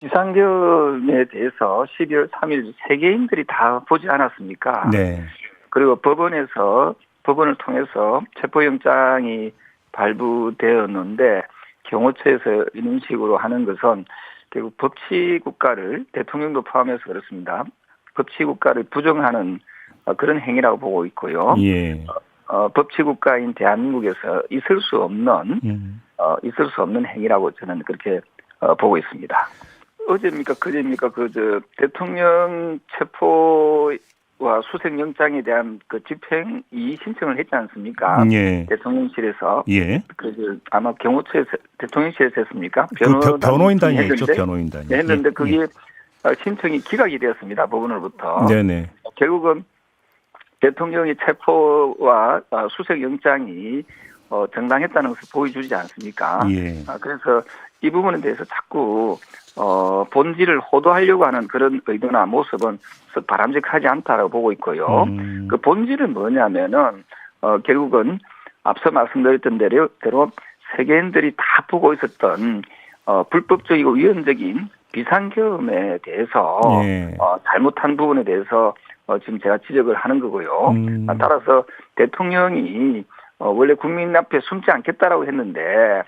비상계엄에 대해서 12월 3일 세계인들이 다 보지 않았습니까? 네. 그리고 법원을 통해서 체포영장이 발부되었는데 경호처에서 이런 식으로 하는 것은 결국 법치국가를 대통령도 포함해서 그렇습니다. 법치국가를 부정하는 그런 행위라고 보고 있고요. 예. 법치국가인 대한민국에서 있을 수 없는 행위라고 저는 그렇게 보고 있습니다. 어제입니까 그제입니까 대통령 체포와 수색영장에 대한 그 집행 이의 신청을 했지 않습니까? 예. 대통령실에서 예. 아마 경호처에서 대통령실에서 했습니까? 변호인단이 했죠. 변호인단이 했는데 그게 신청이 기각이 되었습니다. 법원으로부터. 네네. 결국은 대통령의 체포와 수색영장이 정당했다는 것을 보여주지 않습니까? 예. 그래서 이 부분에 대해서 자꾸 본질을 호도하려고 하는 그런 의도나 모습은 바람직하지 않다라고 보고 있고요. 그 본질은 뭐냐면은 결국은 앞서 말씀드렸던 대로 세계인들이 다 보고 있었던 불법적이고 위헌적인 비상계엄에 대해서 예. 잘못한 부분에 대해서 지금 제가 지적을 하는 거고요. 따라서 대통령이 원래 국민 앞에 숨지 않겠다라고 했는데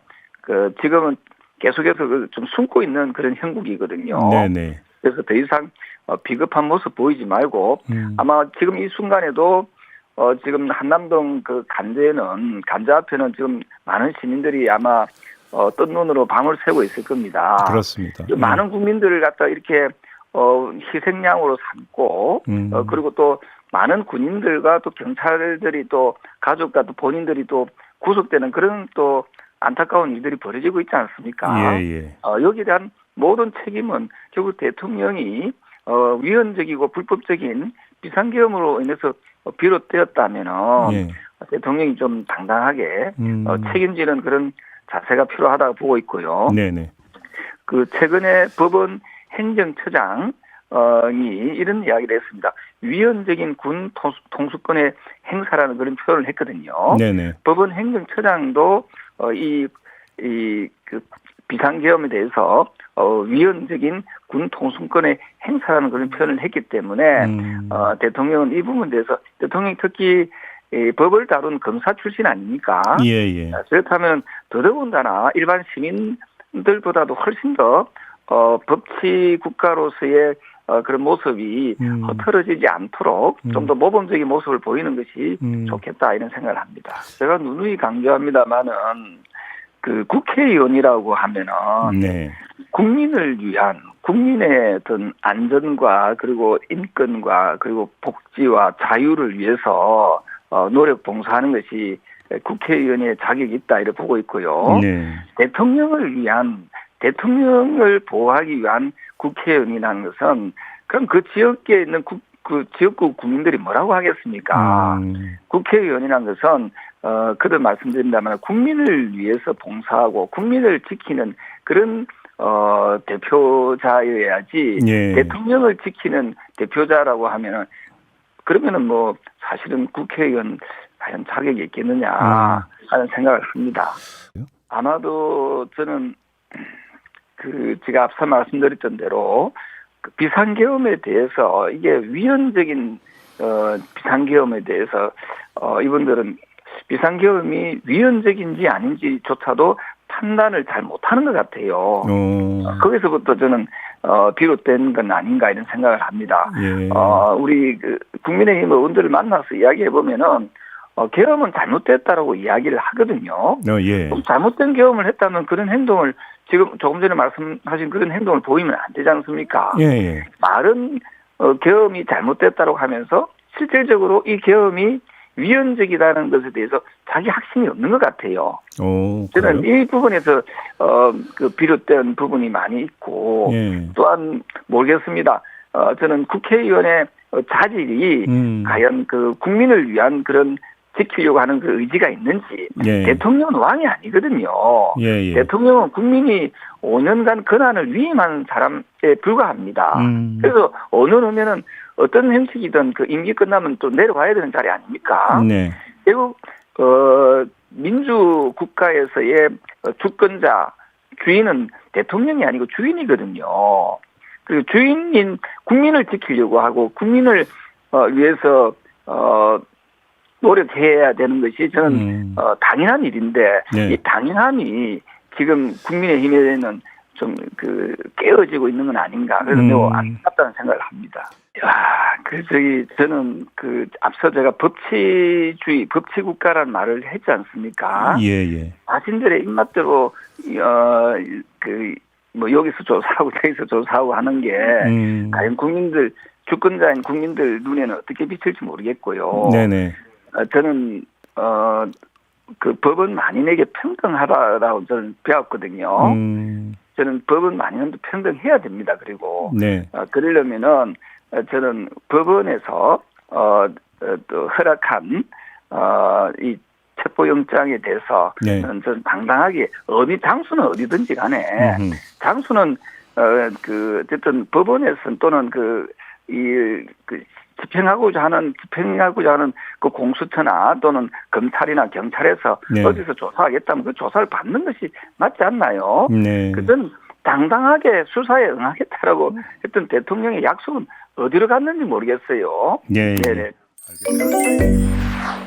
지금은 계속해서 좀 숨고 있는 그런 형국이거든요. 네네. 그래서 더 이상 비겁한 모습 보이지 말고 아마 지금 이 순간에도 지금 한남동 간자 앞에는 지금 많은 시민들이 아마 뜬 눈으로 밤을 새고 있을 겁니다. 그렇습니다. 많은 국민들을 갖다 이렇게 희생양으로 삼고 그리고 또 많은 군인들과 또 경찰들이 또 가족과 또 본인들이 또 구속되는 그런 또 안타까운 일들이 벌어지고 있지 않습니까? 예. 여기에 대한 모든 책임은 결국 대통령이 위헌적이고 불법적인 비상계엄으로 인해서 비롯되었다면은 대통령이 좀 당당하게 책임지는 그런 자세가 필요하다고 보고 있고요. 네네. 최근에 법원 행정처장이 이런 이야기를 했습니다. 위헌적인 군 통수권의 행사라는 그런 표현을 했거든요. 네네. 법원 행정처장도 비상계엄에 대해서 위헌적인 군 통수권의 행사라는 그런 표현을 했기 때문에 대통령은 이 부분에 대해서 대통령이 특히 법을 다룬 검사 출신 아닙니까? 예. 그렇다면 더더군다나 일반 시민들보다도 훨씬 더 법치 국가로서의 그런 모습이 흐트러지지 않도록 좀 더 모범적인 모습을 보이는 것이 좋겠다 이런 생각을 합니다. 제가 누누이 강조합니다만은 국회의원이라고 하면은 국민을 위한 국민의 어떤 안전과 그리고 인권과 그리고 복지와 자유를 위해서 노력 봉사하는 것이 국회의원의 자격이 있다 이렇게 보고 있고요. 대통령을 보호하기 위한 국회의원이라는 것은 그럼 그 지역에 있는 그 지역구 국민들이 뭐라고 하겠습니까? 국회의원이라는 것은 그도 말씀드린다면 국민을 위해서 봉사하고 국민을 지키는 그런 대표자여야지 대통령을 지키는 대표자라고 하면은 그러면은 뭐 사실은 국회의원 과연 자격이 있겠느냐 하는 생각을 합니다. 아마도 저는 제가 앞서 말씀드렸던 대로 비상계엄에 대해서 이게 위헌적인 비상계엄에 대해서 이분들은 비상계엄이 위헌적인지 아닌지조차도 판단을 잘 못하는 것 같아요. 거기서부터 저는 비롯된 건 아닌가 이런 생각을 합니다. 우리 국민의힘 의원들을 만나서 이야기해 보면은 계엄은 잘못됐다라고 이야기를 하거든요. 잘못된 계엄을 했다면 그런 행동을 지금 조금 전에 말씀하신 그런 행동을 보이면 안 되지 않습니까? 말은 계엄이 잘못됐다고 하면서 실질적으로 이 계엄이 위헌적이라는 것에 대해서 자기 확신이 없는 것 같아요. 저는 이 부분에서 비롯된 부분이 많이 있고 또한 모르겠습니다. 저는 국회의원의 자질이 과연 국민을 위한 그런 지키려고 하는 그 의지가 있는지 대통령은 왕이 아니거든요. 대통령은 국민이 5년간 권한을 위임한 사람에 불과합니다. 그래서 5년 후면은 어떤 형식이든 임기 끝나면 또 내려가야 되는 자리 아닙니까? 결국 민주 국가에서의 주권자 주인은 대통령이 아니고 주인이거든요. 그리고 주인인 국민을 지키려고 하고 국민을 위해서 노력해야 되는 것이 저는 당연한 일인데 네. 이 당연함이 지금 국민의힘에는 좀 깨어지고 있는 건 아닌가 그래서 매우 안타깝다는 생각을 합니다. 저는 앞서 제가 법치주의, 법치국가라는 말을 했지 않습니까? 예. 자신들의 입맛대로 여기서 조사하고 저기서 조사하고 하는 게 과연 주권자인 국민들 눈에는 어떻게 비칠지 모르겠고요. 네네. 저는 법은 만인에게 평등하다라고 저는 배웠거든요. 저는 법은 만인도 평등해야 됩니다. 그리고 네. 그러려면은 저는 법원에서 또 허락한 이 체포영장에 대해서 네. 저는 당당하게 장수는 어디든지 간에 장수는 어쨌든 법원에서는 또는 집행하고자 하는 그 공수처나 또는 검찰이나 경찰에서 네. 어디서 조사하겠다면 그 조사를 받는 것이 맞지 않나요? 네. 그건 당당하게 수사에 응하겠다라고 했던 대통령의 약속은 어디로 갔는지 모르겠어요. 네. 네네. 알겠습니다.